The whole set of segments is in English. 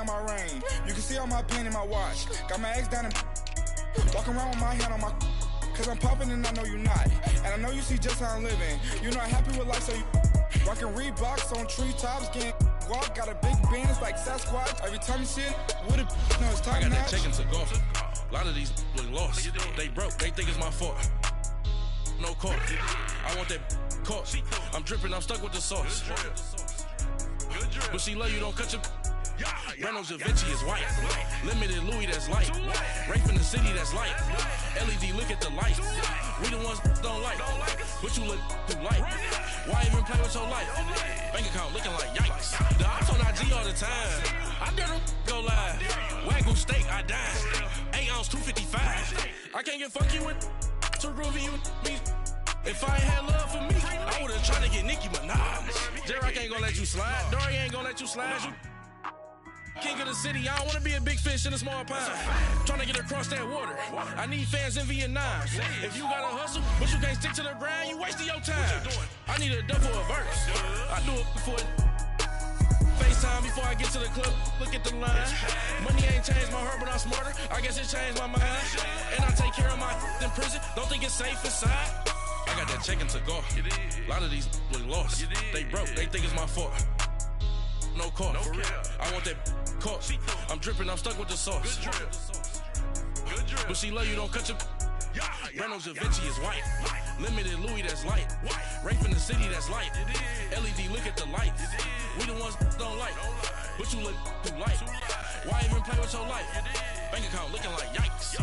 my ring. You can see all my pain in my watch. Got my ex down and walking around with my hand on my. Cause I'm popping and I know you not. And I know you see just how I'm living. You not happy with life, so you rockin' Reeboks on treetops, getting guap. Got a big Benz like Sasquatch. Every time you see it, with it, no, it's time. I got that chicken to go. A lot of these look lost. They broke, they think it's my fault. No court. I want that caught. I'm dripping, I'm stuck with the sauce. But she love you, don't cut your. Reynolds Da Vinci is white. Limited Louis, that's light. Rape in the city, that's light. LED, look at the light. We the ones don't like. But you look too light. Why even play with your life? Bank account looking like yikes. The ops on IG all the time. I dare them go live. Wagyu steak, I dine. 8 ounce, 255. I can't get fuck you with too groovy you me. If I ain't had love for me, I would've tried to get Nicki Minaj. J-Rock ain't gonna let you slide. Dory ain't gonna let you slide. You king of the city, I don't wanna be a big fish in a small pond. Trying to get across that water. I need fans in Vietnam. If you gotta hustle, but you can't stick to the grind, you wasting your time. I need a double a verse. I do it before FaceTime before I get to the club. Look at the line. Money ain't changed my heart, but I'm smarter. I guess it changed my mind. And I take care of my in prison. Don't think it's safe inside. I got that chicken to go. A lot of these look lost. They broke, they think it's my fault. No court. I want that caught. I'm dripping, I'm stuck with the sauce. But she love you, don't cut your. Reynolds Da Vinci is white. Limited Louis, that's light. Rape in the city, that's light. LED, look at the lights. We the ones don't like. But you look too light. Why even play with your life? Bank account looking like yikes.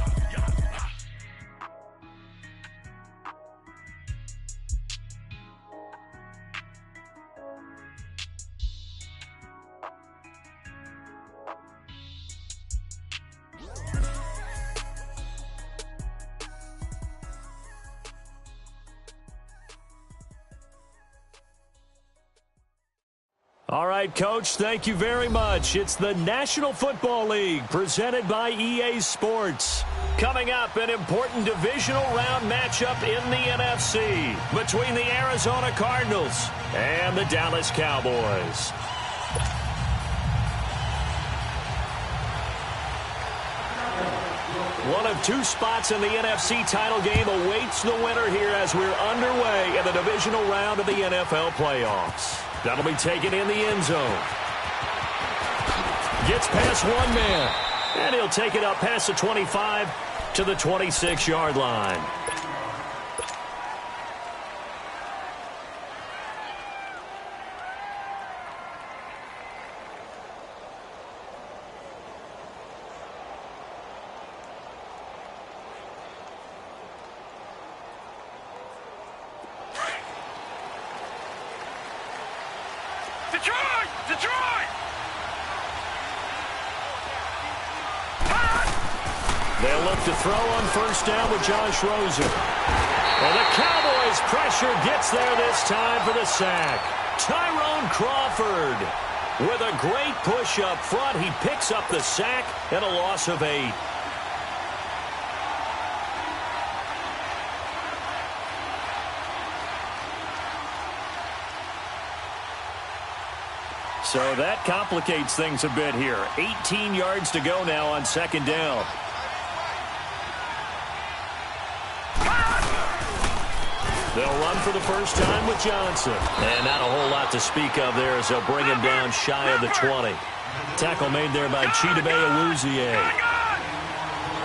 All right, Coach, thank you very much. It's the National Football League presented by EA Sports. Coming up, an important divisional round matchup in the NFC between the Arizona Cardinals and the Dallas Cowboys. One of two spots in the NFC title game awaits the winner here as we're underway in the divisional round of the NFL playoffs. That'll be taken in the end zone. Gets past one man. And he'll take it up past the 25 to the 26-yard line. They'll look to throw on first down with Josh Rosen. And the Cowboys' pressure gets there this time for the sack. Tyrone Crawford with a great push up front. He picks up the sack and a loss of 8. So that complicates things a bit here. 18 yards to go now on second down. They'll run for the first time with Johnson. And not a whole lot to speak of there as they'll bring him down shy of the 20. Tackle made there by Chidobe Awuzie.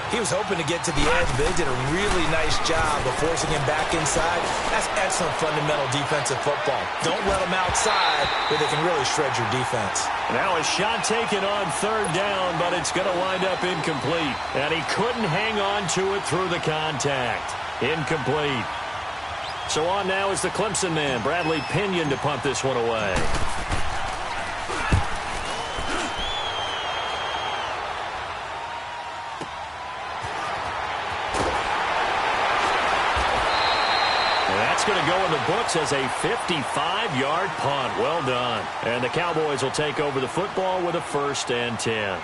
He was hoping to get to the edge, but they did a really nice job of forcing him back inside. That's excellent fundamental defensive football. Don't let them outside where they can really shred your defense. Now a shot taken on third down, but it's going to wind up incomplete. And he couldn't hang on to it through the contact. Incomplete. So on now is the Clemson man, Bradley Pinion, to punt this one away. Going to go in the books as a 55-yard punt. Well done. And the Cowboys will take over the football with a 1st and 10.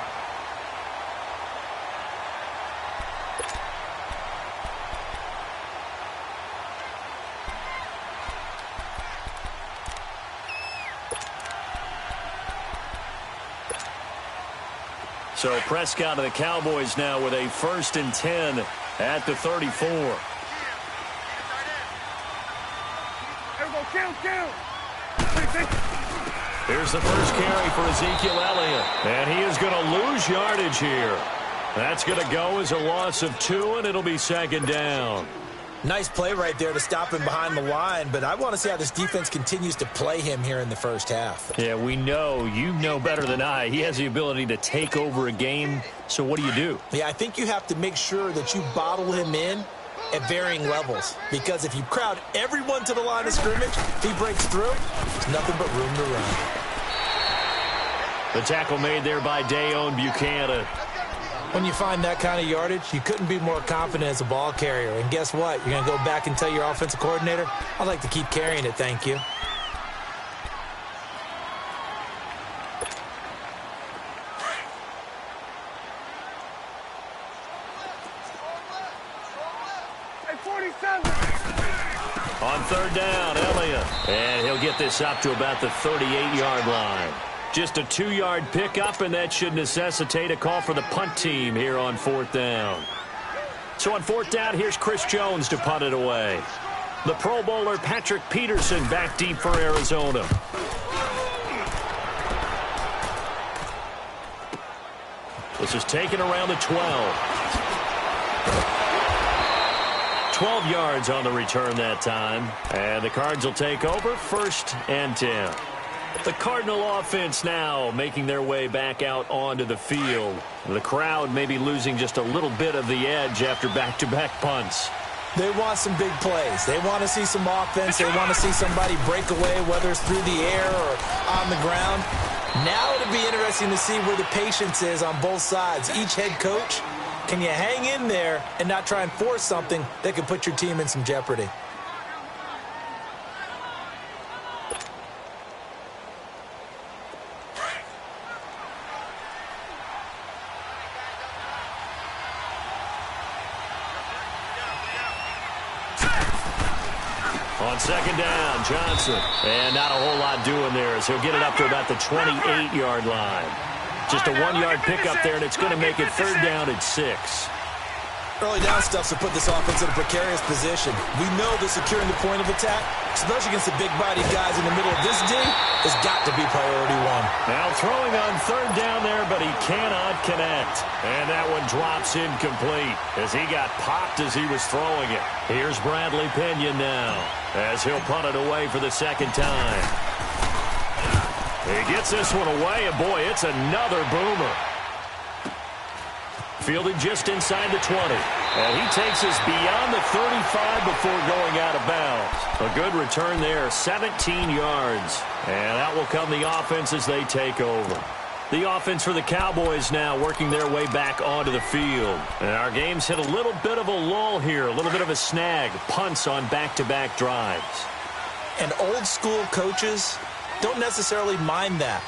So Prescott of the Cowboys now with a 1st and 10 at the 34. Here's the first carry for Ezekiel Elliott. And he is going to lose yardage here. That's going to go as a loss of 2, and it'll be 2nd down. Nice play right there to stop him behind the line, but I want to see how this defense continues to play him here in the first half. Yeah, we know. You know better than I. He has the ability to take over a game, so what do? Yeah, I think you have to make sure that you bottle him in at varying levels, because if you crowd everyone to the line of scrimmage, if he breaks through, there's nothing but room to run. The tackle made there by Dayon Buchanan. When you find that kind of yardage, you couldn't be more confident as a ball carrier. And guess what? You're going to go back and tell your offensive coordinator, I'd like to keep carrying it, thank you. On 3rd down, Elliott. And he'll get this up to about the 38-yard line. Just a 2-yard pickup, and that should necessitate a call for the punt team here on 4th down. So on 4th down, here's Chris Jones to punt it away. The Pro Bowler Patrick Peterson back deep for Arizona. This is taken around the 12. 12 yards on the return that time. And the Cards will take over 1st and 10. The Cardinal offense now making their way back out onto the field. The crowd may be losing just a little bit of the edge after back-to-back punts. They want some big plays. They want to see some offense. They want to see somebody break away, whether it's through the air or on the ground. Now it'll be interesting to see where the patience is on both sides. Each head coach, can you hang in there and not try and force something that could put your team in some jeopardy? On 2nd down, Johnson. And not a whole lot doing there as he'll get it up to about the 28-yard line. Just a 1-yard pickup there, and it's going to make it 3rd down at 6. Early down stuff to put this offense in a precarious position. We know that securing the point of attack, especially against the big-bodied guys in the middle of this D, has got to be priority 1. Now throwing on 3rd down there, but he cannot connect. And that one drops incomplete as he got popped as he was throwing it. Here's Bradley Pinion now as he'll punt it away for the 2nd time. He gets this one away, and boy, it's another boomer. Fielded just inside the 20. And he takes us beyond the 35 before going out of bounds. A good return there, 17 yards. And out will come the offense as they take over. The offense for the Cowboys now working their way back onto the field. And our game's hit a little bit of a lull here, a little bit of a snag. Punts on back-to-back drives. And old-school coaches don't necessarily mind that.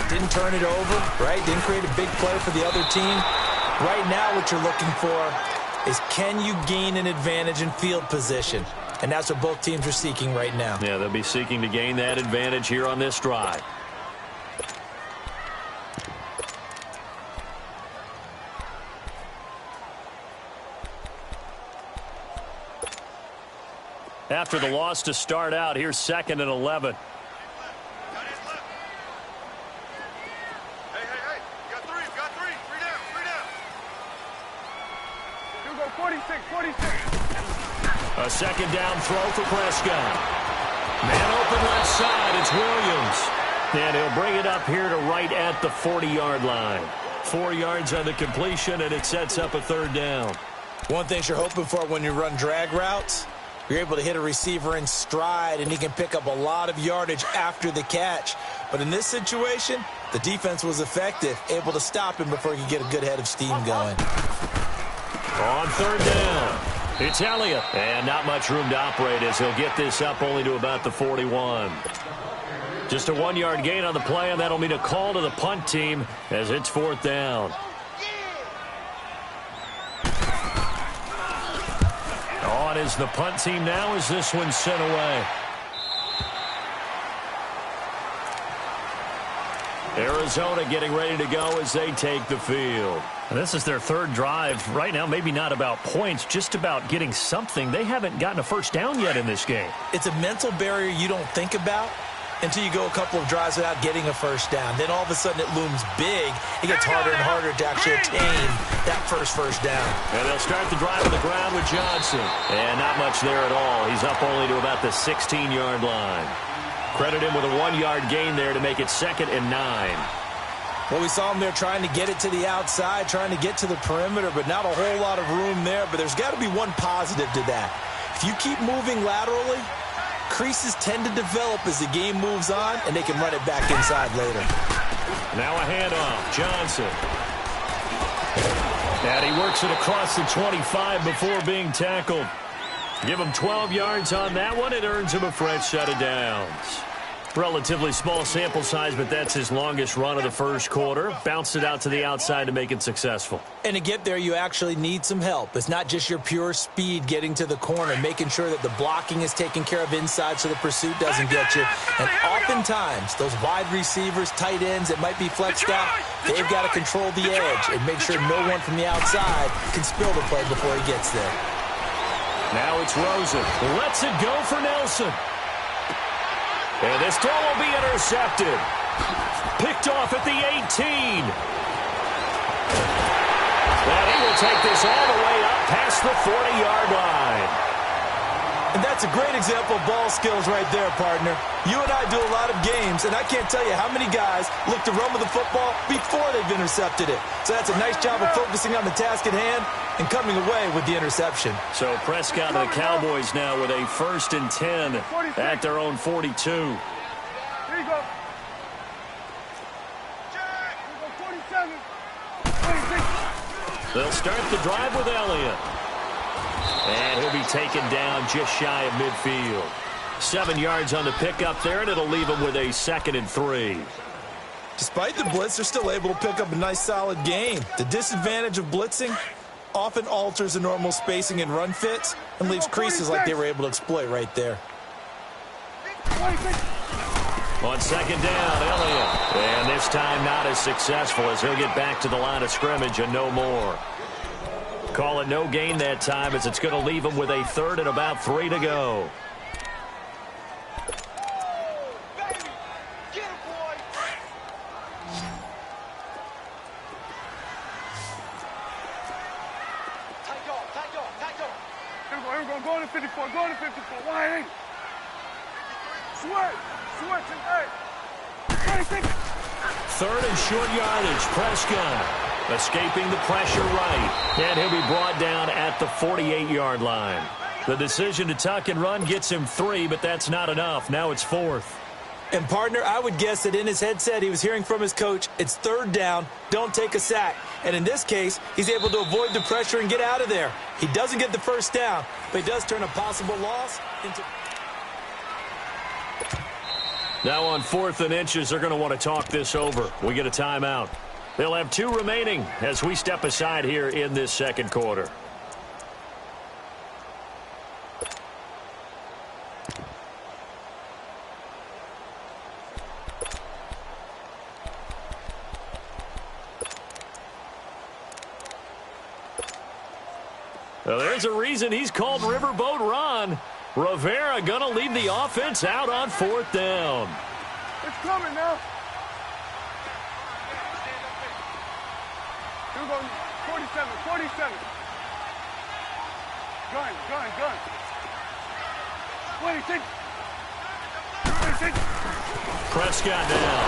Didn't turn it over, right? Didn't create a big play for the other team. Right now what you're looking for is can you gain an advantage in field position? And that's what both teams are seeking right now. Yeah, they'll be seeking to gain that advantage here on this drive. After the loss to start out, here's 2nd and 11. A 2nd down throw for Prescott. Man open left side, it's Williams. And he'll bring it up here to right at the 40-yard line. 4 yards on the completion, and it sets up a 3rd down. One thing you're hoping for when you run drag routes, you're able to hit a receiver in stride, and he can pick up a lot of yardage after the catch. But in this situation, the defense was effective, able to stop him before he could get a good head of steam going. On 3rd down, it's Elliott. And not much room to operate as he'll get this up only to about the 41. Just a 1-yard gain on the play, and that'll mean a call to the punt team as it's 4th down. On is the punt team now as this one's sent away. Arizona getting ready to go as they take the field. And this is their third drive. Right now, maybe not about points, just about getting something. They haven't gotten a first down yet in this game. It's a mental barrier you don't think about until you go a couple of drives without getting a first down. Then all of a sudden it looms big. It gets harder and harder to actually attain that first down. And they'll start the drive on the ground with Johnson. And not much there at all. He's up only to about the 16-yard line. Credit him with a 1-yard gain there to make it 2nd and 9. Well, we saw him there trying to get it to the outside, trying to get to the perimeter, but not a whole lot of room there. But there's got to be one positive to that. If you keep moving laterally, creases tend to develop as the game moves on, and they can run it back inside later. Now a handoff. Johnson. And he works it across the 25 before being tackled. Give him 12 yards on that one. It earns him a fresh set of downs. Relatively small sample size, but that's his longest run of the first quarter. Bounced it out to the outside to make it successful. And to get there, you actually need some help. It's not just your pure speed getting to the corner, making sure that the blocking is taken care of inside so the pursuit doesn't get you. And oftentimes, those wide receivers, tight ends that might be flexed out, they've got to control the edge and make sure no one from the outside can spill the play before he gets there. Now it's Rosen. Lets it go for Nelson. And this throw will be intercepted. Picked off at the 18. And he will take this all the way up past the 40-yard line. And that's a great example of ball skills right there, partner. You and I do a lot of games, and I can't tell you how many guys look to run with the football before they've intercepted it. So that's a nice job of focusing on the task at hand and coming away with the interception. So Prescott and the Cowboys now with a 1st and 10 at their own 42. Here you go. 47. 26. They'll start the drive with Elliott. And he'll be taken down just shy of midfield. 7 yards on the pickup there, and it'll leave him with a 2nd and 3. Despite the blitz, they're still able to pick up a nice solid gain. The disadvantage of blitzing often alters the normal spacing and run fits and leaves creases like they were able to exploit right there. On 2nd down, Elliott. And this time not as successful as he'll get back to the line of scrimmage and no more. Call it no gain that time as it's going to leave him with a 3rd and about 3 to go. Go to 54, go to 54, wide. Switch, hey. 3rd and short yardage, Prescott. Escaping the pressure right. And he'll be brought down at the 48-yard line. The decision to tuck and run gets him 3, but that's not enough. Now it's 4th. And, partner, I would guess that in his headset he was hearing from his coach, it's 3rd down, don't take a sack. And in this case, he's able to avoid the pressure and get out of there. He doesn't get the first down, but he does turn a possible loss into... Now on 4th and inches, they're going to want to talk this over. We get a timeout. They'll have 2 remaining as we step aside here in this 2nd quarter. Well, there's a reason he's called Riverboat Ron. Rivera going to lead the offense out on 4th down. It's coming now. Here we go. 47. Gun. 26. Prescott now.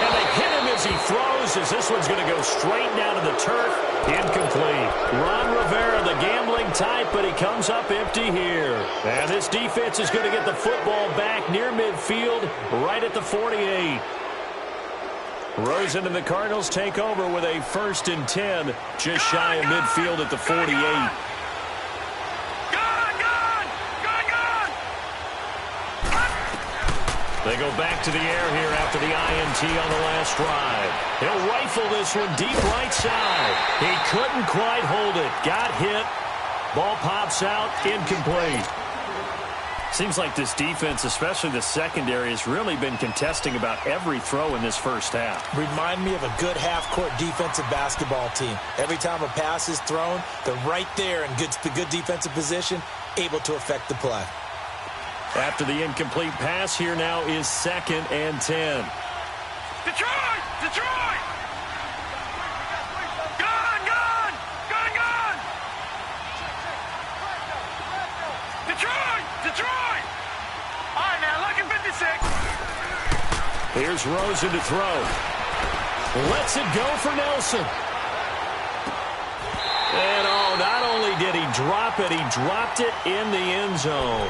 And they hit him as he throws, as this one's going to go straight down to the turf. Incomplete. Ron Rivera, the gambling type, but he comes up empty here. And this defense is going to get the football back near midfield, right at the 48. Rosen and the Cardinals take over with a 1st and 10, just shy of midfield at the 48. They go back to the air here after the INT on the last drive. He'll rifle this one deep right side. He couldn't quite hold it. Got hit. Ball pops out. Incomplete. Seems like this defense, especially the secondary, has really been contesting about every throw in this first half. Remind me of a good half-court defensive basketball team. Every time a pass is thrown, they're right there in good defensive position, able to affect the play. After the incomplete pass, here now is 2nd and 10. Detroit! Detroit! Gone! Gone! Gone! Gone! Detroit! Detroit! All right, now, look at 56. Here's Rosen to throw. Lets it go for Nelson. And, oh, not only did he drop it, he dropped it in the end zone.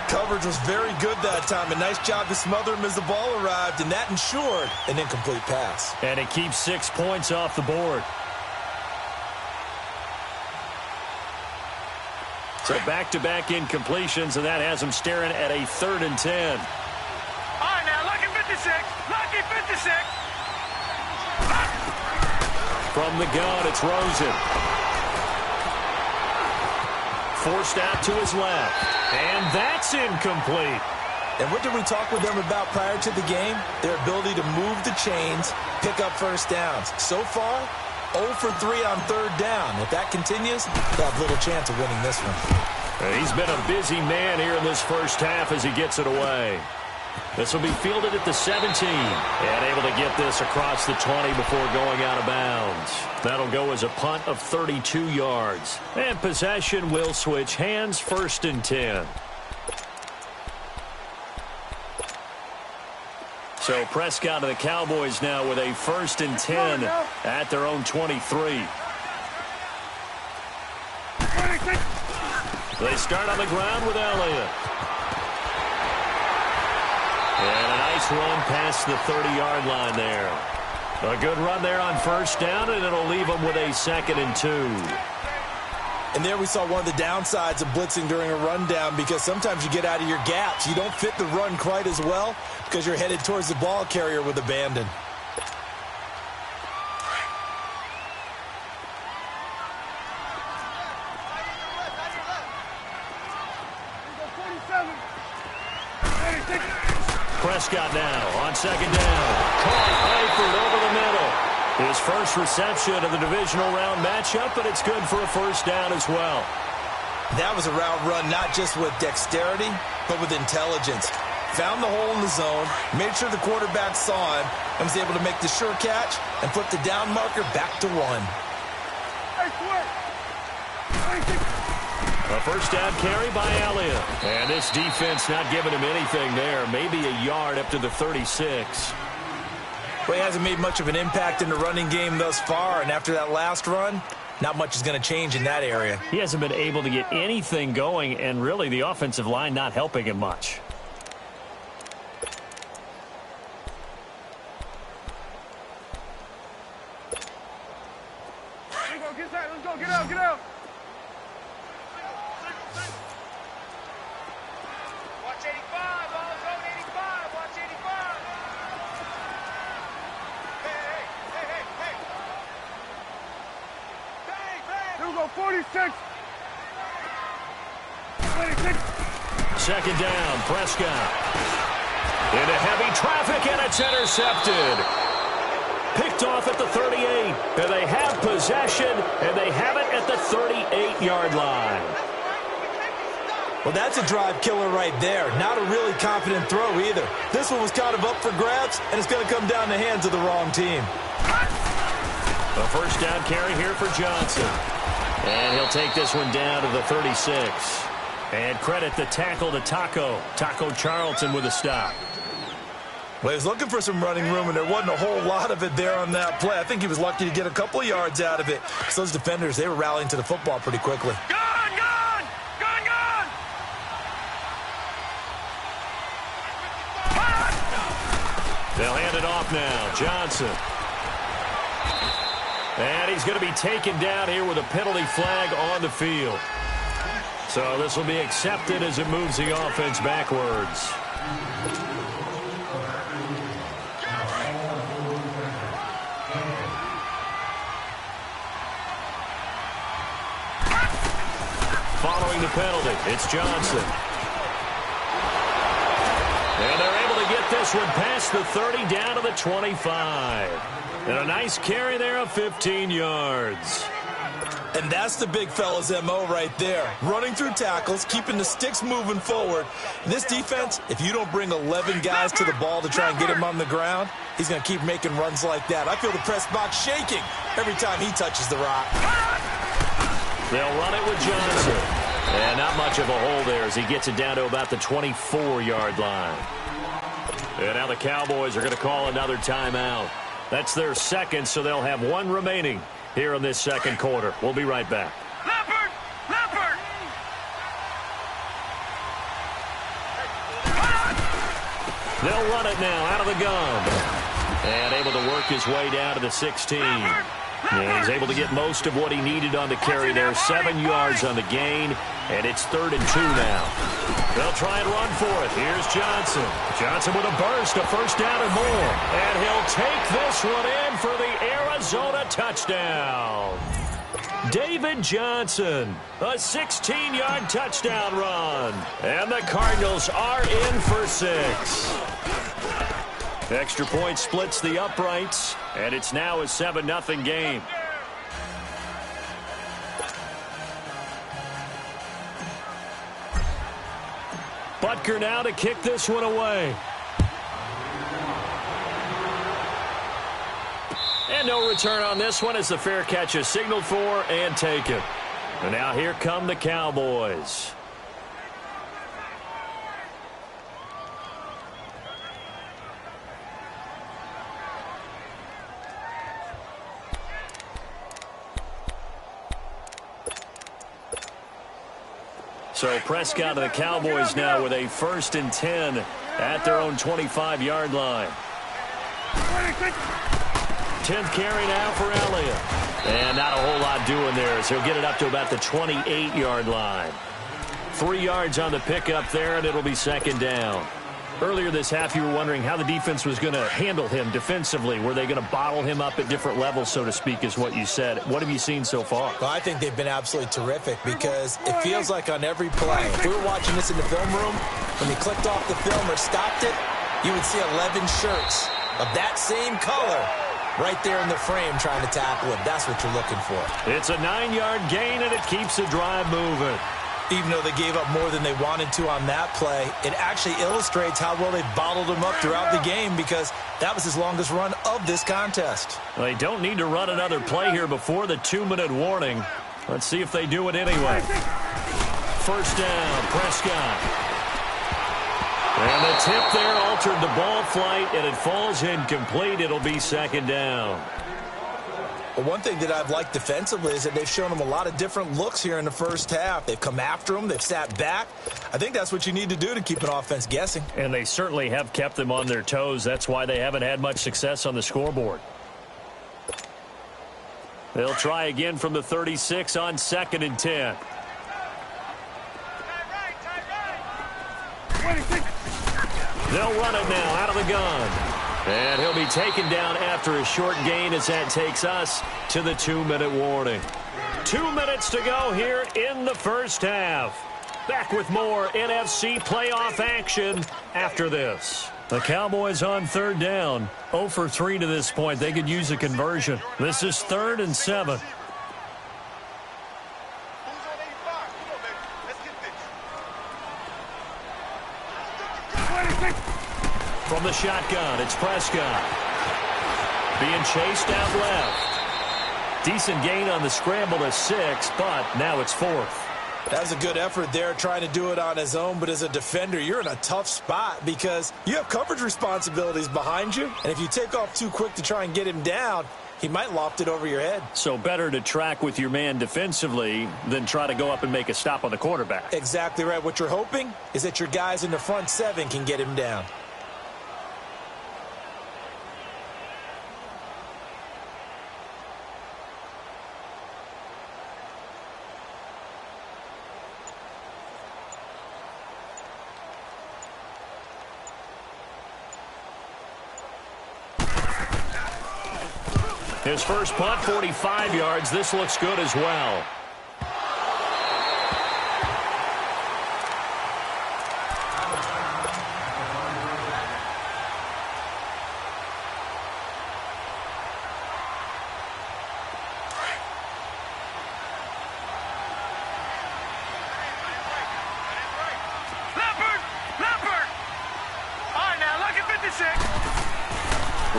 Coverage was very good that time. A nice job to smother him as the ball arrived, and that ensured an incomplete pass. And it keeps 6 points off the board. So back-to-back incompletions, and that has him staring at a 3rd and 10. All right, now, lucky 56. Lucky 56. From the gun, it's Rosen. Forced out to his left. And that's incomplete. And what did we talk with them about prior to the game? Their ability to move the chains, pick up first downs. So far, 0 for 3 on 3rd down. If that continues, they'll have little chance of winning this one. He's been a busy man here in this first half as he gets it away. This will be fielded at the 17. And able to get this across the 20 before going out of bounds. That'll go as a punt of 32 yards. And possession will switch hands, 1st and 10. So Prescott and the Cowboys now with a 1st and 10 at their own 23. They start on the ground with Elliott. And a nice run past the 30-yard line there. A good run there on 1st down, and it'll leave them with a 2nd and 2. And there we saw one of the downsides of blitzing during a rundown, because sometimes you get out of your gaps. You don't fit the run quite as well because you're headed towards the ball carrier with abandon. Prescott now on 2nd down. Caught Eifert over the middle. His first reception of the divisional round matchup, but it's good for a 1st down as well. That was a route run not just with dexterity, but with intelligence. Found the hole in the zone, made sure the quarterback saw him, and was able to make the sure catch and flip the down marker back to 1. A 1st down carry by Elliott. And this defense not giving him anything there. Maybe a yard up to the 36. Well, he hasn't made much of an impact in the running game thus far, and after that last run, not much is going to change in that area. He hasn't been able to get anything going, and really the offensive line not helping him much. Let's go, get out, get out. Watch 85, ball zone 85, watch 85. Hey. Here we go, 46. 2nd down, Prescott. Into heavy traffic, and it's intercepted. Picked off at the 38, and they have possession, and they have it at the 38-yard line. Well, that's a drive killer right there. Not a really confident throw either. This one was kind of up for grabs, and it's going to come down the hands of the wrong team. A 1st down carry here for Johnson. And he'll take this one down to the 36. And credit the tackle to Taco Charlton with a stop. Well, he was looking for some running room, and there wasn't a whole lot of it there on that play. I think he was lucky to get a couple of yards out of it. So those defenders, they were rallying to the football pretty quickly. Gone, gone, gone, gone. They'll hand it off now. Johnson. And he's going to be taken down here with a penalty flag on the field. So this will be accepted as it moves the offense backwards. Following the penalty, it's Johnson. get this one past the 30 down to the 25. And a nice carry there of 15 yards. And that's the big fella's MO right there. Running through tackles, keeping the sticks moving forward. This defense, if you don't bring 11 guys to the ball to try and get him on the ground, he's going to keep making runs like that. I feel the press box shaking every time he touches the rock. They'll run it with Johnson. And not much of a hole there as he gets it down to about the 24-yard line. And now the Cowboys are going to call another timeout. That's their second, so they'll have one remaining here in this second quarter. We'll be right back. Leopard! Leopard! They'll run it now out of the gun. And able to work his way down to the 16. And he's able to get most of what he needed on the carry there. 7 yards on the gain, and it's 3rd and 2 now. They'll try and run for it. Here's Johnson. Johnson with a burst, a first down and more. And he'll take this one in for the Arizona touchdown. David Johnson, a 16-yard touchdown run. And the Cardinals are in for 6. Extra point splits the uprights, and it's now a 7-0 game. Butker now to kick this one away. And no return on this one as the fair catch is signaled for and taken. And now here come the Cowboys. So Prescott of the Cowboys now with a 1st and 10 at their own 25-yard line. 10th carry now for Elliott. And not a whole lot doing there as he'll get it up to about the 28-yard line. 3 yards on the pickup there, and it'll be 2nd down. Earlier this half, you were wondering how the defense was going to handle him defensively. Were they going to bottle him up at different levels, so to speak, is what you said. What have you seen so far? Well, I think they've been absolutely terrific because it feels like on every play, if we were watching this in the film room, when you clicked off the film or stopped it, you would see 11 shirts of that same color right there in the frame trying to tackle him. That's what you're looking for. It's a 9-yard gain, and it keeps the drive moving. Even though they gave up more than they wanted to on that play, it actually illustrates how well they bottled him up throughout the game because that was his longest run of this contest. Well, they don't need to run another play here before the 2-minute warning. Let's see if they do it anyway. First down, Prescott. And the tip there altered the ball flight, and it falls incomplete. It'll be 2nd down. Well, one thing that I've liked defensively is that they've shown him a lot of different looks here in the first half. They've come after him. They've sat back. I think that's what you need to do to keep an offense guessing. And they certainly have kept them on their toes. That's why they haven't had much success on the scoreboard. They'll try again from the 36 on 2nd and 10. They'll run it now out of the gun. And he'll be taken down after a short gain as that takes us to the 2-minute warning. 2 minutes to go here in the first half. Back with more NFC playoff action after this. The Cowboys on 3rd down. 0 for 3 to this point. They could use a conversion. This is 3rd and 7. From the shotgun, it's Prescott. Being chased out left. Decent gain on the scramble to 6, but now it's 4th. That was a good effort there trying to do it on his own, but as a defender, you're in a tough spot because you have coverage responsibilities behind you, and if you take off too quick to try and get him down, he might loft it over your head. So better to track with your man defensively than try to go up and make a stop on the quarterback. Exactly right. What you're hoping is that your guys in the front 7 can get him down. His first punt, 45 yards. This looks good as well.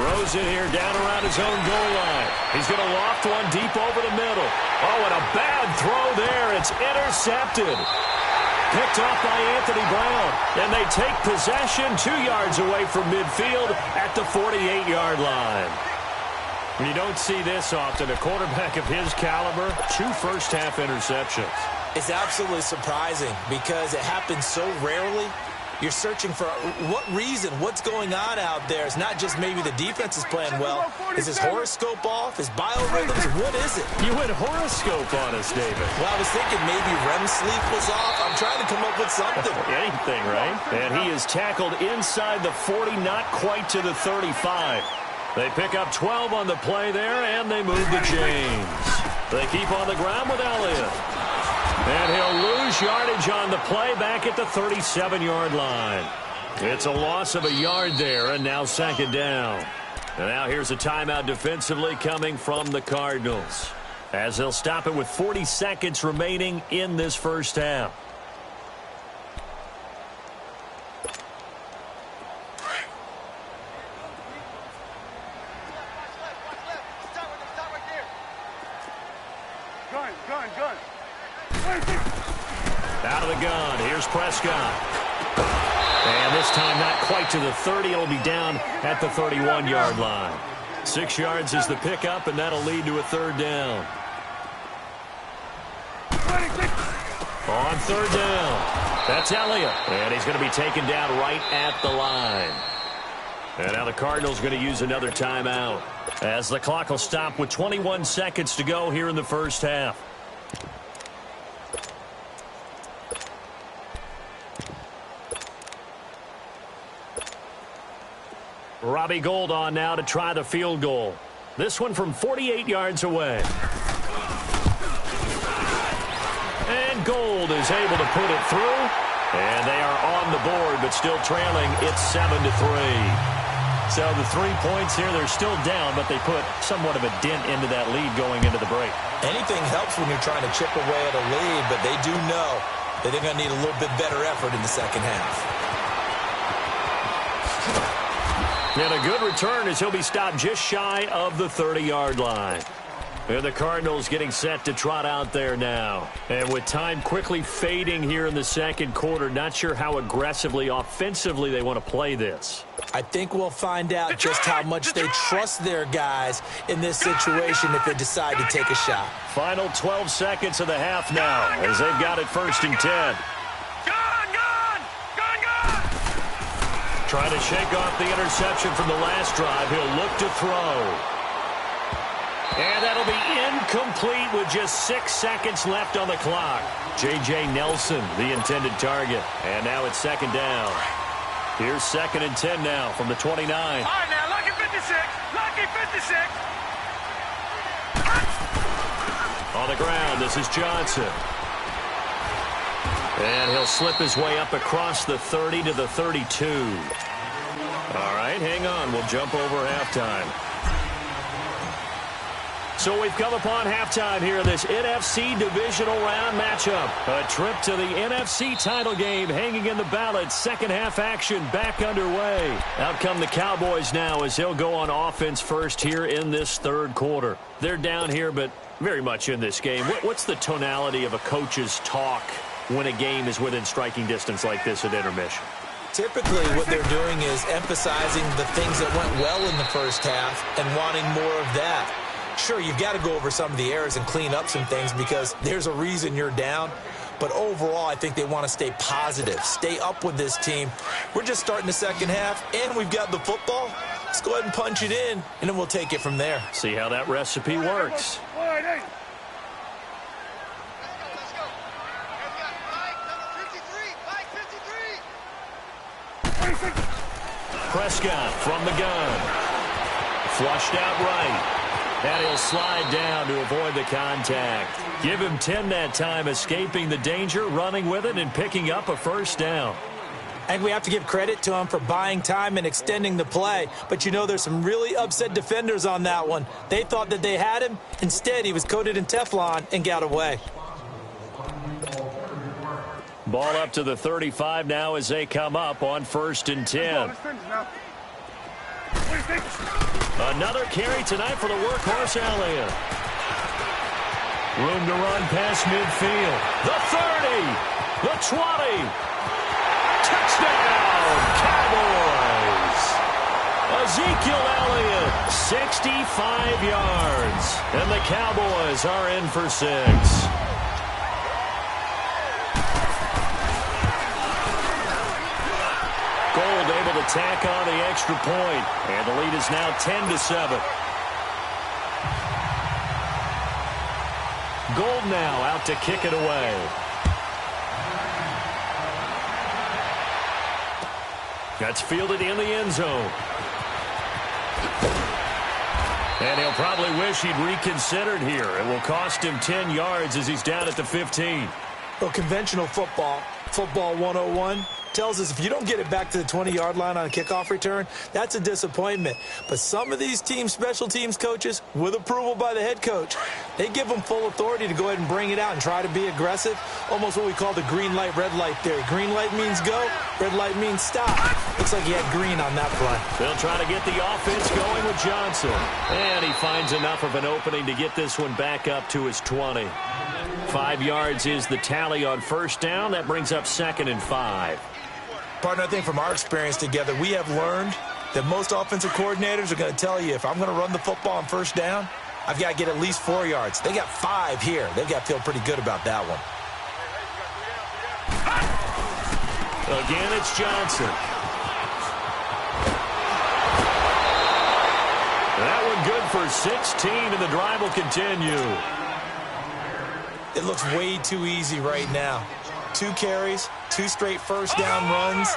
Throws it here down around his own goal line. He's going to loft one deep over the middle. Oh, and a bad throw there. It's intercepted. Picked off by Anthony Brown. And they take possession 2 yards away from midfield at the 48-yard line. You don't see this often. A quarterback of his caliber, 2 first-half interceptions. It's absolutely surprising because it happens so rarely. You're searching for what reason, what's going on out there. It's not just maybe the defense is playing well. Is his horoscope off? His biorhythms? What is it? You went horoscope on us, David. Well, I was thinking maybe REM sleep was off. I'm trying to come up with something. Anything, right? And he is tackled inside the 40, not quite to the 35. They pick up 12 on the play there, and they move to James. They keep on the ground with Elliott. And he'll lose yardage on the play back at the 37-yard line. It's a loss of a yard there, and now second down. And now here's a timeout defensively coming from the Cardinals, as they'll stop it with 40 seconds remaining in this first half. Gun. Out of the gun, here's Prescott. And this time not quite to the 30. It'll be down at the 31-yard line. 6 yards is the pickup, and that'll lead to a third down. On third down, that's Elliott. And he's going to be taken down right at the line. And now the Cardinals going to use another timeout, as the clock will stop with 21 seconds to go here in the first half. Robbie Gould on now to try the field goal. This one from 48 yards away. And Gould is able to put it through. And they are on the board, but still trailing. It's 7-3. So the 3 points here, they're still down, but they put somewhat of a dent into that lead going into the break. Anything helps when you're trying to chip away at a lead, but they do know that they're going to need a little bit better effort in the second half. And a good return as he'll be stopped just shy of the 30-yard line. And the Cardinals getting set to trot out there now. And with time quickly fading here in the second quarter, not sure how aggressively, offensively they want to play this. I think we'll find out just how much they trust their guys in this situation if they decide to take a shot. Final 12 seconds of the half now as they've got it 1st and 10. Trying to shake off the interception from the last drive. He'll look to throw. And that'll be incomplete with just 6 seconds left on the clock. J.J. Nelson, the intended target. And now it's second down. Here's 2nd and 10 now from the 29. All right, now, lucky 56. Lucky 56. On the ground, this is Johnson. And he'll slip his way up across the 30 to the 32. All right, hang on. We'll jump over halftime. So we've come upon halftime here in this NFC divisional round matchup. A trip to the NFC title game hanging in the balance. Second half action back underway. Out come the Cowboys now as they'll go on offense first here in this third quarter. They're down here, but very much in this game. What's the tonality of a coach's talk when a game is within striking distance like this at intermission? Typically, what they're doing is emphasizing the things that went well in the first half and wanting more of that. Sure, you've got to go over some of the errors and clean up some things because there's a reason you're down. But overall, I think they want to stay positive, stay up with this team. We're just starting the second half, and we've got the football. Let's go ahead and punch it in, and then we'll take it from there. See how that recipe works. Prescott from the gun. Flushed out right. And he'll slide down to avoid the contact. Give him 10 that time, escaping the danger, running with it, and picking up a first down. And we have to give credit to him for buying time and extending the play. But, you know, there's some really upset defenders on that one. They thought that they had him. Instead, he was coated in Teflon and got away. Ball up to the 35 now as they come up on 1st and 10. Another carry tonight for the workhorse Elliott. Room to run past midfield. The 30. The 20. Touchdown, Cowboys. Ezekiel Elliott, 65 yards. And the Cowboys are in for 6. Gold able to tack on the extra point, and the lead is now 10-7. Gold now out to kick it away. That's fielded in the end zone. And he'll probably wish he'd reconsidered here. It will cost him 10 yards as he's down at the 15. Well, conventional football 101, tells us if you don't get it back to the 20-yard line on a kickoff return, that's a disappointment. But some of these special teams coaches, with approval by the head coach, they give them full authority to go ahead and bring it out and try to be aggressive, almost what we call the green light, red light theory. Green light means go, red light means stop. Looks like he had green on that play. They'll try to get the offense going with Johnson. And he finds enough of an opening to get this one back up to his 20. 5 yards is the tally on first down. That brings up 2nd and 5. Partner, I think from our experience together, we have learned that most offensive coordinators are going to tell you, if I'm going to run the football on first down, I've got to get at least 4 yards. They got 5 here. They've got to feel pretty good about that one. Again, it's Johnson. That one good for 16, and the drive will continue. It looks way too easy right now. 2 carries, 2 straight first down runs.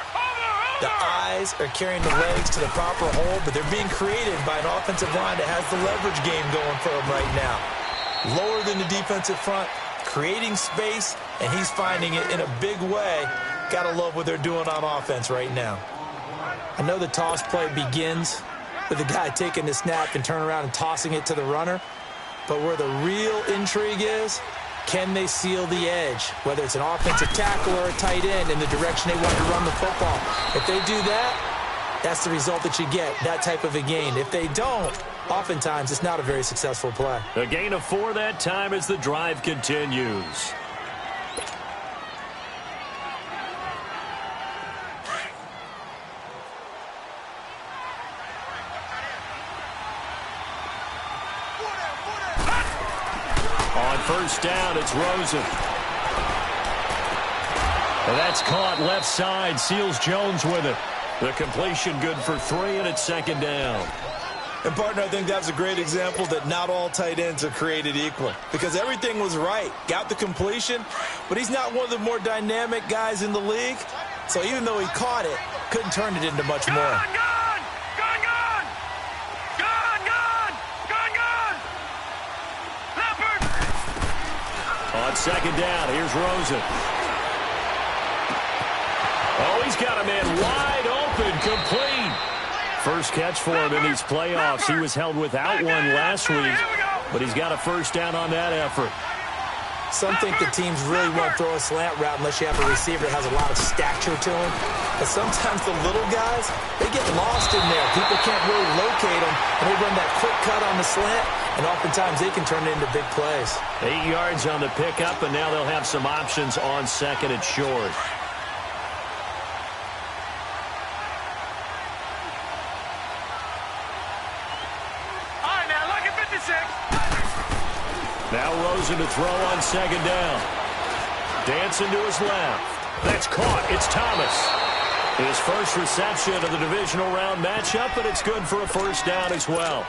The eyes are carrying the legs to the proper hole, but they're being created by an offensive line that has the leverage game going for them right now. Lower than the defensive front, creating space, and he's finding it in a big way. Gotta love what they're doing on offense right now. I know the toss play begins with the guy taking the snap and turning around and tossing it to the runner, but where the real intrigue is, can they seal the edge, whether it's an offensive tackle or a tight end, in the direction they want to run the football? If they do that, that's the result that you get, that type of a gain. If they don't, oftentimes it's not a very successful play. A gain of 4 that time as the drive continues. First down, it's Rosen. And that's caught left side, seals Jones with it. The completion good for 3, and it's 2nd down. And, partner, I think that's a great example that not all tight ends are created equal, because everything was right. Got the completion, but he's not one of the more dynamic guys in the league. So even though he caught it, couldn't turn it into much more. On 2nd down, here's Rosen. Oh, he's got a man wide open, complete. First catch for him in these playoffs. He was held without one last week, but he's got a first down on that effort. Some think the teams really won't throw a slant route unless you have a receiver that has a lot of stature to him. But sometimes the little guys, they get lost in there. People can't really locate them, and they run that quick cut on the slant, and oftentimes they can turn it into big plays. 8 yards on the pickup, and now they'll have some options on 2nd and short. All right, now, look at 56. Now Rosen to throw on 2nd down. Dancing to his left. That's caught. It's Thomas. His first reception of the divisional round matchup, but it's good for a first down as well.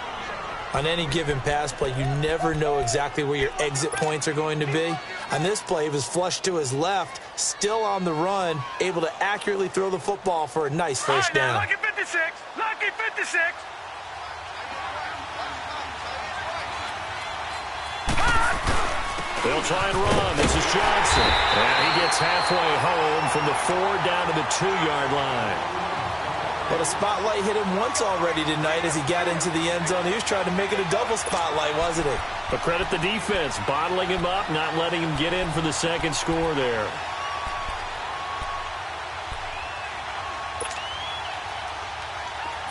On any given pass play, you never know exactly where your exit points are going to be. On this play, he was flushed to his left, still on the run, able to accurately throw the football for a nice first down. Lucky 56. Lucky 56. They'll try and run. This is Johnson. And he gets halfway home from the 4 down to the 2-yard line. But a spotlight hit him once already tonight as he got into the end zone. He was trying to make it a double spotlight, wasn't he? But credit the defense, bottling him up, not letting him get in for the second score there.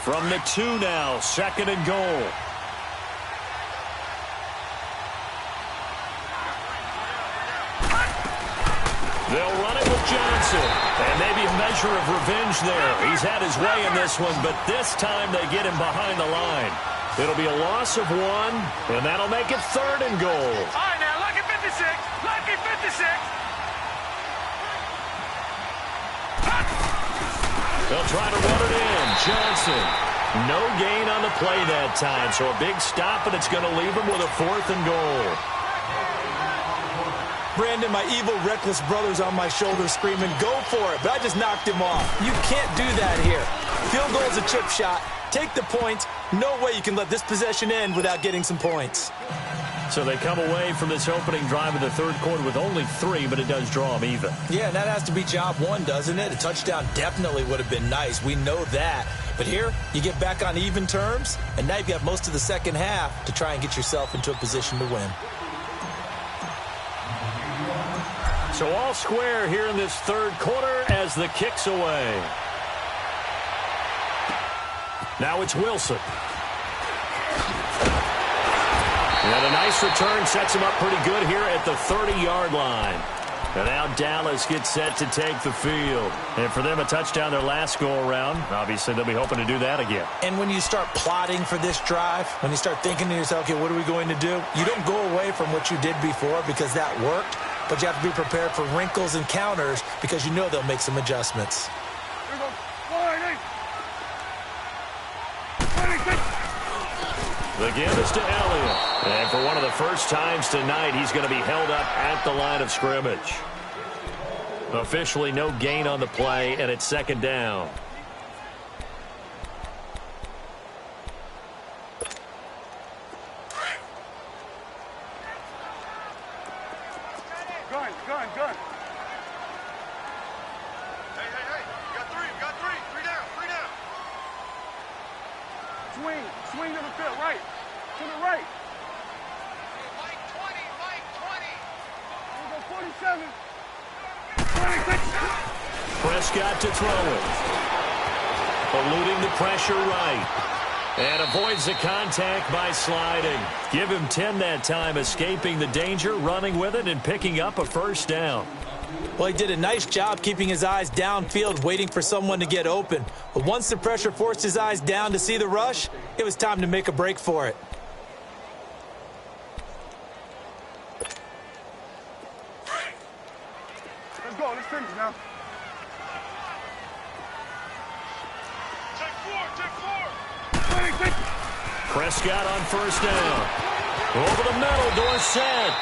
From the 2 now, 2nd and goal. They'll run it with Johnson. And maybe a measure of revenge there. He's had his way in this one, but this time they get him behind the line. It'll be a loss of 1, and that'll make it 3rd and goal. All right, now, lucky 56. Lucky 56. They'll try to run it in. Johnson. No gain on the play that time, so a big stop, and it's going to leave him with a 4th and goal. Brandon, my evil, reckless brother's on my shoulder screaming, go for it, but I just knocked him off. You can't do that here. Field goal's a chip shot. Take the points. No way you can let this possession end without getting some points. So they come away from this opening drive of the 3rd quarter with only 3, but it does draw them even. Yeah, and that has to be job 1, doesn't it? A touchdown definitely would have been nice. We know that. But here, you get back on even terms, and now you've got most of the second half to try and get yourself into a position to win. So all square here in this 3rd quarter as the kick's away. Now it's Wilson. And a nice return sets him up pretty good here at the 30-yard line. And now Dallas gets set to take the field. And for them, a touchdown their last go-around. Obviously, they'll be hoping to do that again. And when you start plotting for this drive, when you start thinking to yourself, okay, what are we going to do? You don't go away from what you did before because that worked. But you have to be prepared for wrinkles and counters because you know they'll make some adjustments. The give is to Elliott. And for one of the first times tonight, he's going to be held up at the line of scrimmage. Officially no gain on the play, and it's 2nd down. Gun. Hey. You got 3. Three down. Swing to the field. Right. To the right. Mike 20. Here we go, 47. 26. Prescott to throw it. Eluding the pressure right. And avoids the contact by sliding. Give him 10 that time, escaping the danger, running with it, and picking up a 1st down. Well, he did a nice job keeping his eyes downfield, waiting for someone to get open. But once the pressure forced his eyes down to see the rush, it was time to make a break for it. Let's go. Let's finish now. Take 4. Prescott on 1st down. Over the middle, Dorsett.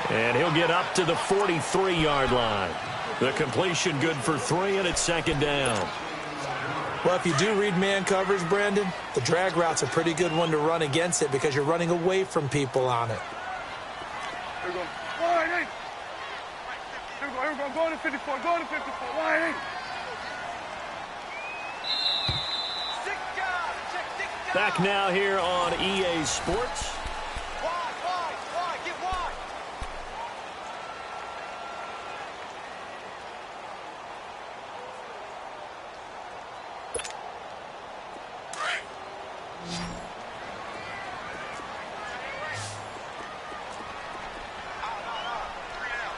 And he'll get up to the 43-yard line. The completion good for 3, and it's 2nd down. Well, if you do read man coverage, Brandon, the drag route's a pretty good one to run against it because you're running away from people on it. Here we go. Line 8. Here we go. Going to 54. Line 8. Back now here on EA Sports. Wide. Get wide.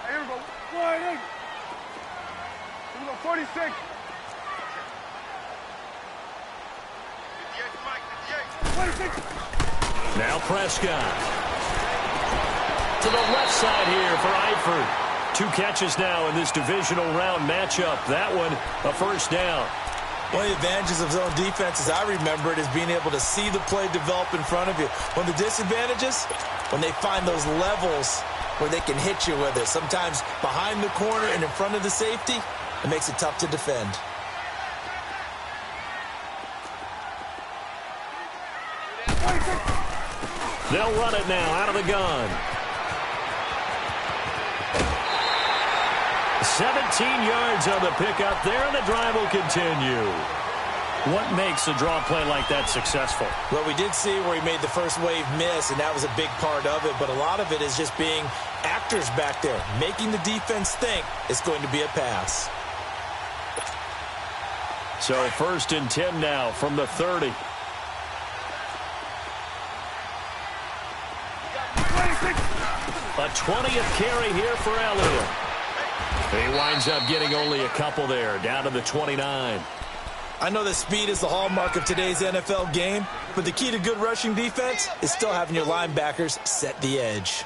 Here we go. Line 8. Here we go. 46. Now Prescott. To the left side here for Eifert. 2 catches now in this divisional round matchup. That one, a 1st down. One of the advantages of zone defense, as I remember it, is being able to see the play develop in front of you. One of the disadvantages, when they find those levels where they can hit you with it. Sometimes behind the corner and in front of the safety, it makes it tough to defend. They'll run it now out of the gun. 17 yards on the pickup there, and the drive will continue. What makes a draw play like that successful? Well, we did see where he made the first wave miss, and that was a big part of it. But a lot of it is just being actors back there, making the defense think it's going to be a pass. So 1st and 10 now from the 30. A 20th carry here for Elliott. He winds up getting only a couple there, down to the 29. I know that speed is the hallmark of today's NFL game, but the key to good rushing defense is still having your linebackers set the edge.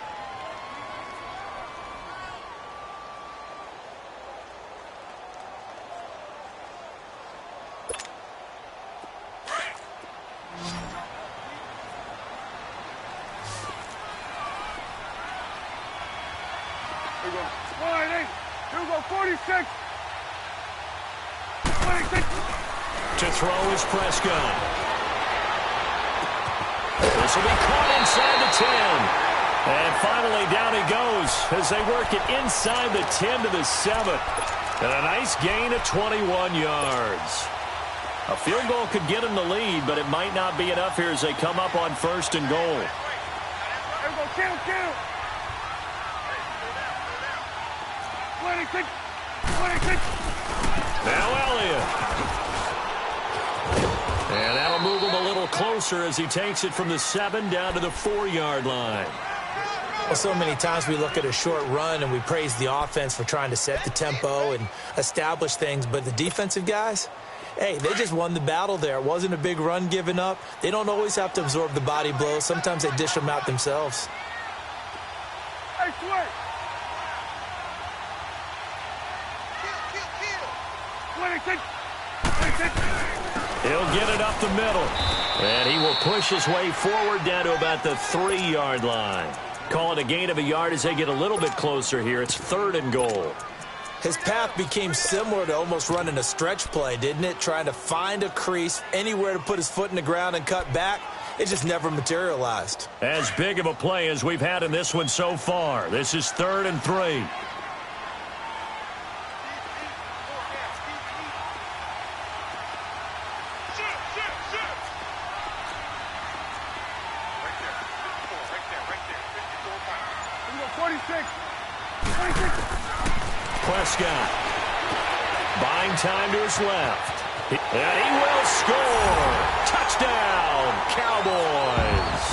Here we go. Wide 8. Here we go. 46. 26. To throw is Prescott. This will be caught inside the 10. And finally down he goes as they work it inside the 10 to the 7. And a nice gain of 21 yards. A field goal could get him the lead, but it might not be enough here as they come up on 1st and goal. Here we go. Kill. 26. 26. Now Elliott. And that'll move him a little closer as he takes it from the 7 down to the 4-yard line. Well, so many times we look at a short run and we praise the offense for trying to set the tempo and establish things, but the defensive guys, hey, they just won the battle there. It wasn't a big run given up. They don't always have to absorb the body blows. Sometimes they dish them out themselves. Hey, Sway. 26. 26. He'll get it up the middle. And he will push his way forward down to about the 3-yard line. Call it a gain of a yard as they get a little bit closer here. It's 3rd and goal. His path became similar to almost running a stretch play, didn't it? Trying to find a crease, anywhere to put his foot in the ground and cut back. It just never materialized. As big of a play as we've had in this one so far. This is 3rd and 3. Prescott buying time to his left. And he will score. Touchdown, Cowboys.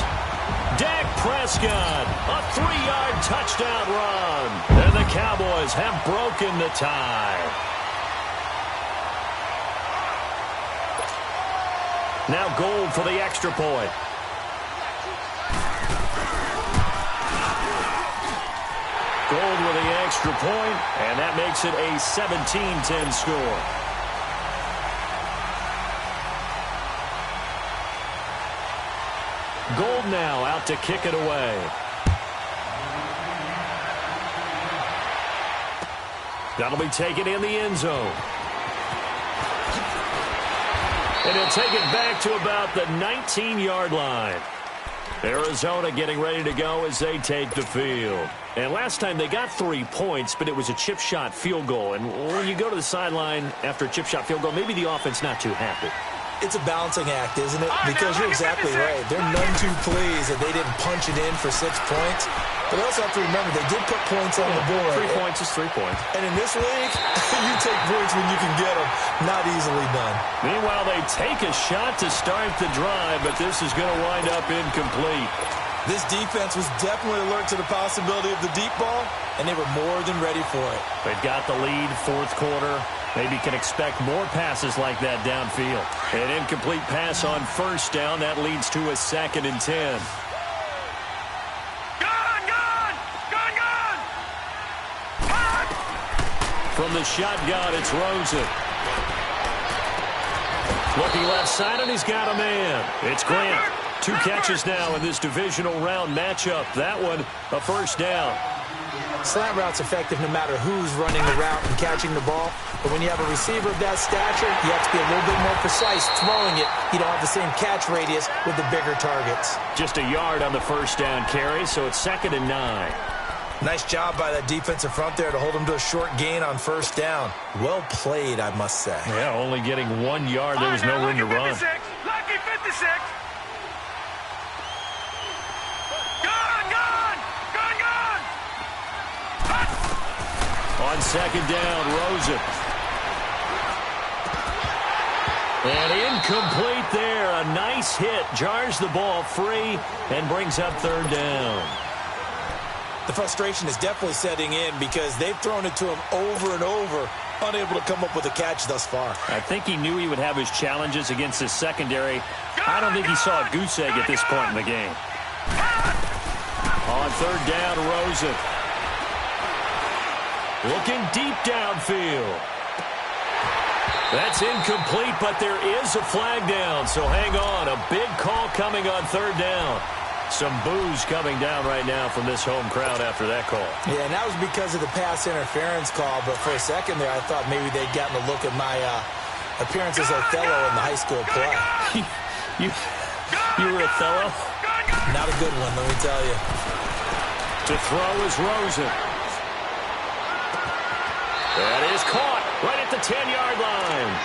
Dak Prescott, a 3-yard touchdown run. And the Cowboys have broken the tie. Now Gold for the extra point. Gold with the extra point, and that makes it a 17-10 score. Gold now out to kick it away. That'll be taken in the end zone. And he'll take it back to about the 19-yard line. Arizona getting ready to go as they take the field. And last time they got 3 points, but it was a chip shot field goal. And when you go to the sideline after a chip shot field goal, maybe the offense not too happy. It's a balancing act, isn't it? Because you're exactly right. They're none too pleased that they didn't punch it in for 6 points. But also have to remember, they did put points on the board. 3 points is 3 points. And in this league, you take points when you can get them. Not easily done. Meanwhile, they take a shot to start the drive, but this is going to wind up incomplete. This defense was definitely alert to the possibility of the deep ball, and they were more than ready for it. They've got the lead, 4th quarter. Maybe can expect more passes like that downfield. An incomplete pass on 1st down. That leads to a 2nd and 10. From the shotgun, it's Rosen. Looking left side, and he's got a man. It's Grant. 2 catches now in this divisional round matchup. That one, a 1st down. Slant route's effective no matter who's running the route and catching the ball. But when you have a receiver of that stature, you have to be a little bit more precise throwing it. You don't have the same catch radius with the bigger targets. Just a yard on the 1st down carry, so it's 2nd and 9. Nice job by that defensive front there to hold him to a short gain on 1st down. Well played, I must say. Yeah, only getting 1 yard. There was no room to run. Lucky 56. On 2nd down, Rosen. And incomplete there. A nice hit. Jars the ball free and brings up 3rd down. The frustration is definitely setting in because they've thrown it to him over and over, unable to come up with a catch thus far. I think he knew he would have his challenges against his secondary. I don't think he saw a goose egg at this point in the game. On third down, Rosen. Looking deep downfield. That's incomplete, but there is a flag down, so hang on. A big call coming on third down. Some boos coming down right now from this home crowd after that call. Yeah, and that was because of the pass interference call, but for a second there, I thought maybe they'd gotten a look at my appearance as Othello in the high school play. You were Othello? Not a good one, let me tell you. To throw is Rosen. That is caught right at the 10-yard line.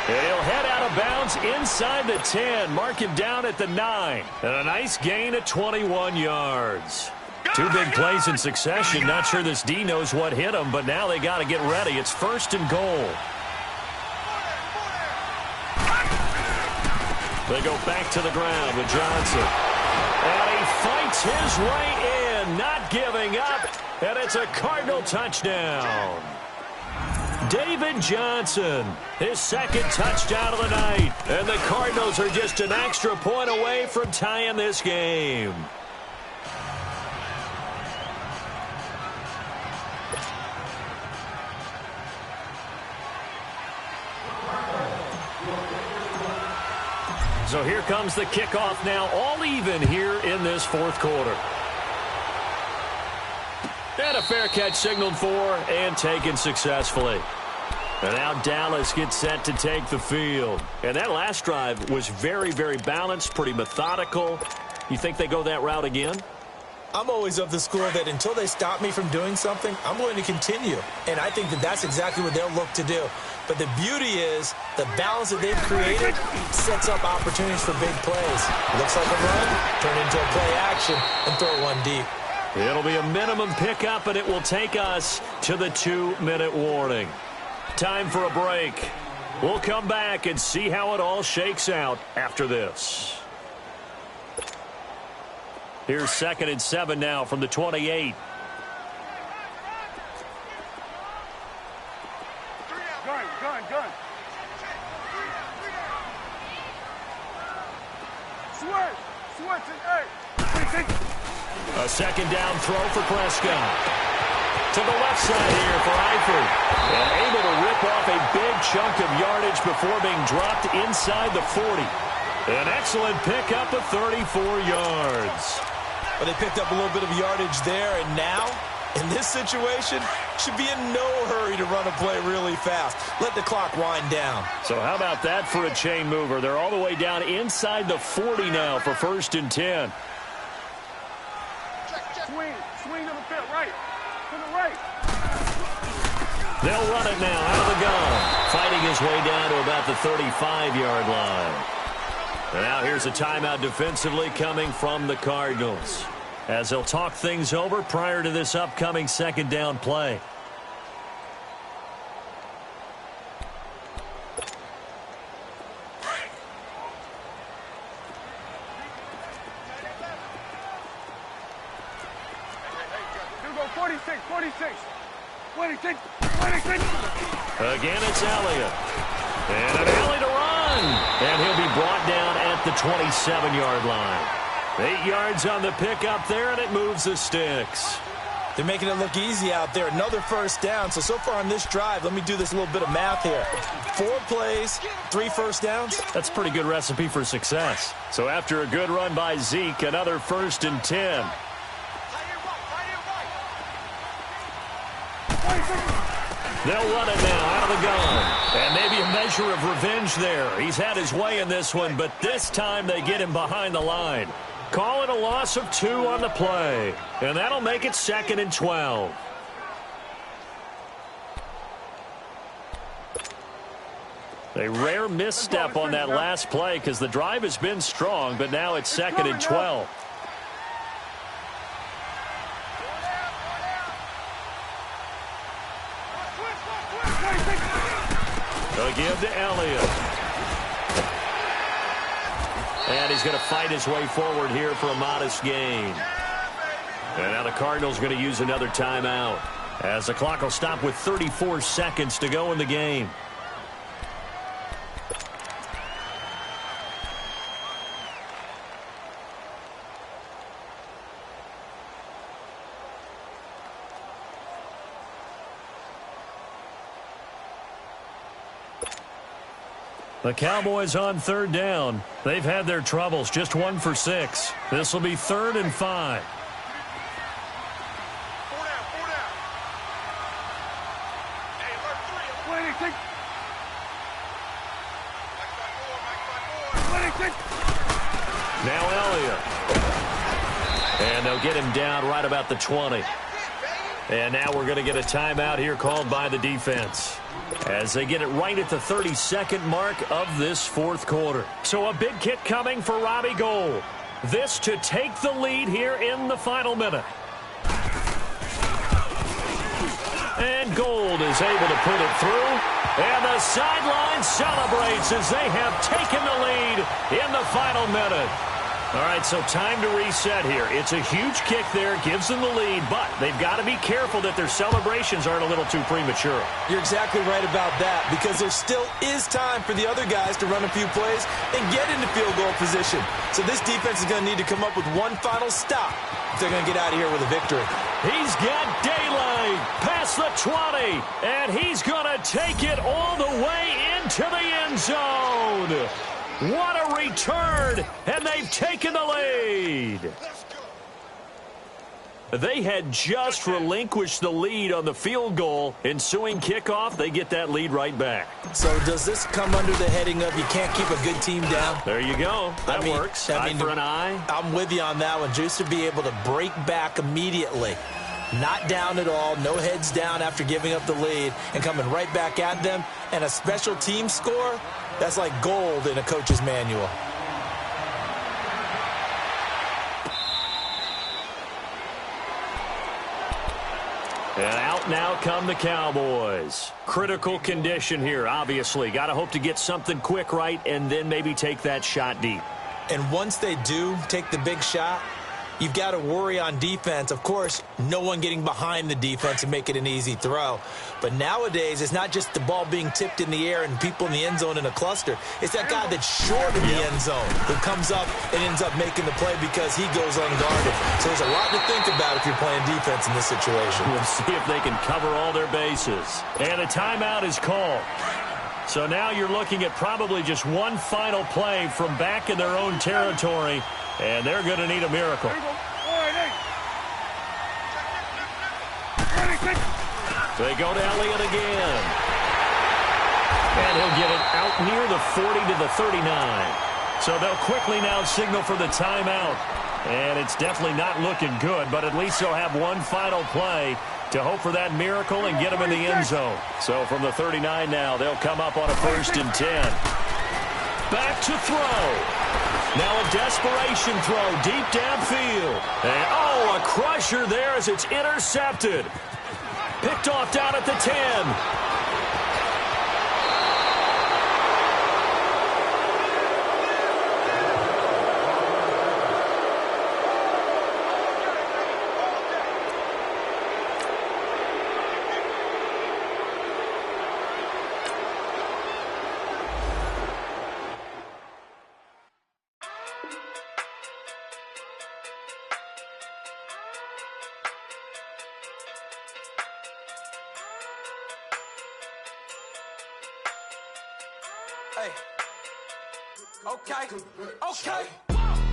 And he'll head out of bounds inside the 10. Mark him down at the 9. And a nice gain at 21 yards. Two big plays in succession. Not sure this D knows what hit him, but now they got to get ready. It's first and goal. They go back to the ground with Johnson. And he fights his way in, not giving up. And it's a Cardinal touchdown. David Johnson, his second touchdown of the night. And the Cardinals are just an extra point away from tying this game. So here comes the kickoff now, all even here in this fourth quarter. And a fair catch signaled for and taken successfully. And now Dallas gets set to take the field. And that last drive was very, very balanced, pretty methodical. You think they go that route again? I'm always of the school that until they stop me from doing something, I'm going to continue. And I think that that's exactly what they'll look to do. But the beauty is the balance that they've created sets up opportunities for big plays. Looks like a run, turn into a play action, and throw one deep. It'll be a minimum pickup, and it will take us to the 2-minute warning. Time for a break. We'll come back and see how it all shakes out after this. Here's 2nd and 7 now from the 28. Gun. Switch and hey. A second down throw for Prescott. To the left side here for Eifert. And able to rip off a big chunk of yardage before being dropped inside the 40. An excellent pickup of 34 yards. Well, they picked up a little bit of yardage there, and now, in this situation, should be in no hurry to run a play really fast. Let the clock wind down. So how about that for a chain mover? They're all the way down inside the 40 now for 1st and 10. Swing to the field, right. To the right. They'll run it now out of the gun. Fighting his way down to about the 35-yard line. And now here's a timeout defensively coming from the Cardinals, as they'll talk things over prior to this upcoming 2nd down play. Here we go, 46. Again, it's Elliott. And an alley to run. And he'll be brought down at the 27-yard line. 8 yards on the pickup there, and it moves the sticks. They're making it look easy out there. Another first down. So far on this drive, let me do this little bit of math here. 4 plays, 3 first downs. That's a pretty good recipe for success. So after a good run by Zeke, another 1st and 10. They'll run it now out of the gun. And maybe a measure of revenge there. He's had his way in this one, but this time they get him behind the line. Call it a loss of 2 on the play. And that'll make it 2nd and 12. A rare misstep on that last play because the drive has been strong, but now it's 2nd and 12. Again to Elliott. And he's going to fight his way forward here for a modest gain. And now the Cardinals going to use another timeout, as the clock will stop with 34 seconds to go in the game. The Cowboys on third down. They've had their troubles, just 1 for 6. This will be 3rd and 5. Now Elliott. And they'll get him down right about the 20. And now we're going to get a timeout here called by the defense, as they get it right at the 32nd mark of this 4th quarter. So a big kick coming for Robbie Gould. This to take the lead here in the final minute. And Gould is able to put it through. And the sideline celebrates as they have taken the lead in the final minute. All right, so time to reset here. It's a huge kick there, gives them the lead, but they've got to be careful that their celebrations aren't a little too premature. You're exactly right about that, because there still is time for the other guys to run a few plays and get into field goal position. So this defense is going to need to come up with one final stop if they're going to get out of here with a victory. He's got daylight past the 20, and he's going to take it all the way into the end zone. What a return, and they've taken the lead. They had just relinquished the lead on the field goal. Ensuing kickoff, they get that lead right back. So does this come under the heading of you can't keep a good team down? There you go. That works. Eye for an eye. I'm with you on that one. Just to be able to break back immediately. Not down at all, no heads down after giving up the lead, and coming right back at them, and a special team score, that's like gold in a coach's manual. And out now come the Cowboys. Critical condition here, obviously. Got to hope to get something quick right and then maybe take that shot deep. And once they do take the big shot, you've got to worry on defense. Of course, no one getting behind the defense and make it an easy throw. But nowadays, it's not just the ball being tipped in the air and people in the end zone in a cluster. It's that guy that's short of the end zone who comes up and ends up making the play because he goes unguarded. So there's a lot to think about if you're playing defense in this situation. We'll see if they can cover all their bases. And a timeout is called. So now you're looking at probably just one final play from back in their own territory. And they're going to need a miracle. They go to Elliott again. And he'll get it out near the 40 to the 39. So they'll quickly now signal for the timeout. And it's definitely not looking good, but at least they'll have one final play to hope for that miracle and get them in the end zone. So from the 39 now, they'll come up on a 1st and 10. Back to throw. Now a desperation throw deep downfield. And, a crusher there as it's intercepted. Picked off down at the 10. Hey. Okay.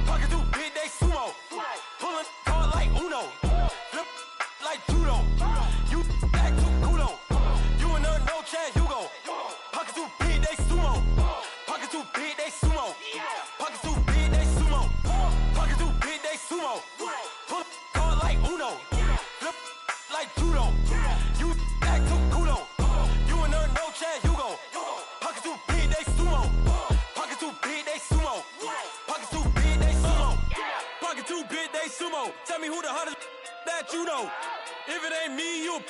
Pocket through big day sumo. Pulling card like Uno. Flip like judo. You act too kudo. You and her no chance, you go. Pocket through big day sumo. Pocket through big day sumo. Pocket through big day sumo. Pocket through big day sumo. Pull card like Uno. Flip like judo. You act too kudo. You and her no chance, you go. Pocket through big day sumo. Pocket too big, they sumo. Pocket too big, they sumo. Pocket too big, they sumo. Tell me who the hottest that you know. If it ain't me, you.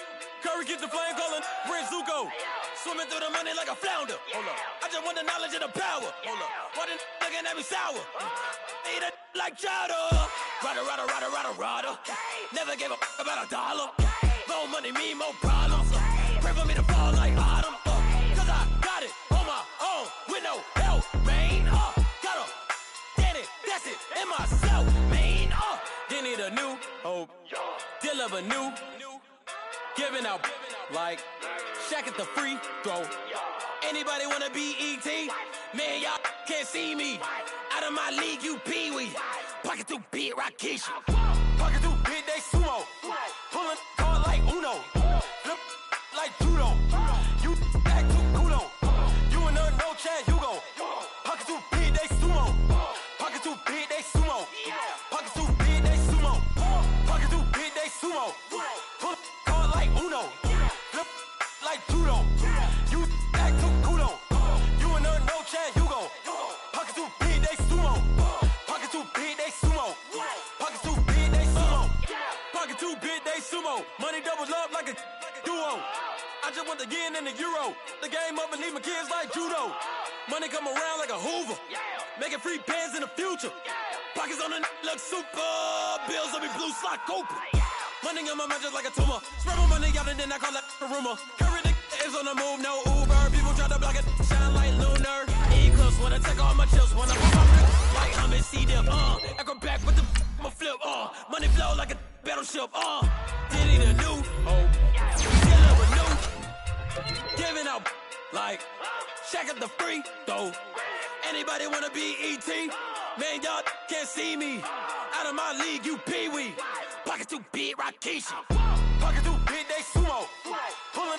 Curry get the flame calling Prince Zuko. Swimming through the money like a flounder. Hold up. I just want the knowledge and the power. Hold up. Why the looking at me sour? Eat it like chowder. Rada. Never gave a about a dollar. More money, me, more problems. Pray for me to fall like autumn. Cause I got it on my own with no help, man. Got that's it, in myself, man. They need a new hope. Deal of a new. Giving out like Shaq at the free throw. Anybody wanna be E.T.? Man, y'all can't see me. Out of my league, you pee-wee. Pocket too big, Rakisha. Pocket too big, they sumo. Pulling card like Uno. Flip like judo. You act too culo. You and her, no chance, you go. Pocket too big, they sumo. Pocket too big, they sumo. Pocket too big, they sumo. Pocket too big, they sumo. Pull card like Uno. Flip like judo. You act too culo. You and her, no chance, you go. Pocket too big, they sumo. Pocket too big, they sumo. Pocket too big, they sumo. Pocket too big, they sumo. Money doubles up like a duo. I just want the yen and the euro. The game up and leave my kids like judo. Money come around like a Hoover. Making free bands in the future. Pockets on the look super. Bills on me blue slot Cooper. Money on my mind just like a tumor. Spread my money out and then I call that a rumor. Curry the is on the move, no Uber. People try to block it, shine like lunar. Eclipse wanna take all my chips, wanna pop up like I'm in C-Dip. Acrobat with the I'ma flip. Money flow like a battleship. Did it a new hope. Still up a new. Giving out like Shaq at the free throw. Anybody wanna be E.T.? Man, y'all can't see me. Out of my league, you pee-wee. Pocket too big, Rakisha. Pocket too big, they sumo. Pulling